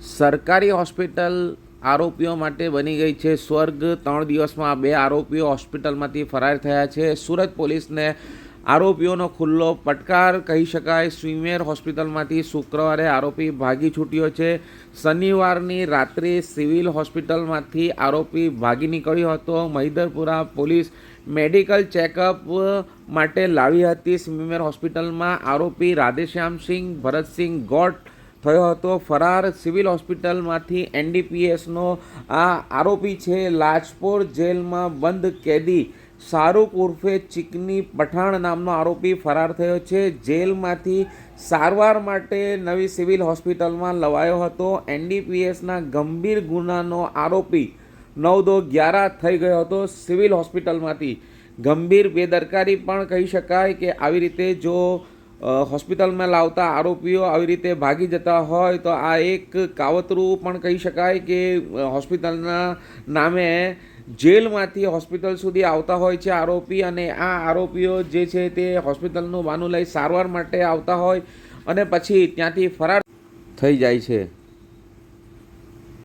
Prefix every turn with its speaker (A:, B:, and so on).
A: સરકારી હોસ્પિટલ આરોપીઓ માટે બની ગઈ છે સ્વર્ગ। 3 દિવસમાં 2 આરોપીઓ હોસ્પિટલમાંથી ફરાર થયા છે। સુરત પોલીસને આરોપીઓનો ખુલ્લો પડકાર કહી શકાય। સ્વીમેર હોસ્પિટલમાંથી શુક્રવારે આરોપી ભાગી છૂટ્યો છે। શનિવારની રાત્રે સિવિલ હોસ્પિટલમાંથી આરોપી ભાગી નીકળ્યો હતો। મહિધરપુરા પોલીસ મેડિકલ ચેકઅપ માટે લાવી હતી। સ્વીમેર હોસ્પિટલમાં આરોપી રાધેશ્યામસિંહ ભરતસિંહ ગોટ થયો હતો ફરાર। સિવિલ હોસ્પિટલમાંથી એનડીપીએસનો આ આરોપી છે। લાજપોર જેલમાં બંધ કેદી શાહરૂખ ઉર્ફે ચિકની પઠાણ નામનો આરોપી ફરાર થયો છે। જેલમાંથી સારવાર માટે નવી સિવિલ હોસ્પિટલમાં લવાયો હતો। એનડીપીએસના ગંભીર ગુનાનો આરોપી 9-11 થઈ ગયો હતો સિવિલ હોસ્પિટલમાંથી। ગંભીર બેદરકારી પણ કહી શકાય કે આવી રીતે જો હોસ્પિટલમાં લાવતા આરોપીઓ આવી રીતે ભાગી જતા હોય તો આ એક કાવતરું પણ કહી શકાય કે હોસ્પિટલના નામે જેલમાંથી હોસ્પિટલ સુધી આવતા હોય છે આરોપી, અને આ આરોપીઓ જે છે તે હોસ્પિટલનું બહાનું લઈ સારવાર માટે આવતા હોય અને પછી ત્યાંથી ફરાર થઈ જાય છે।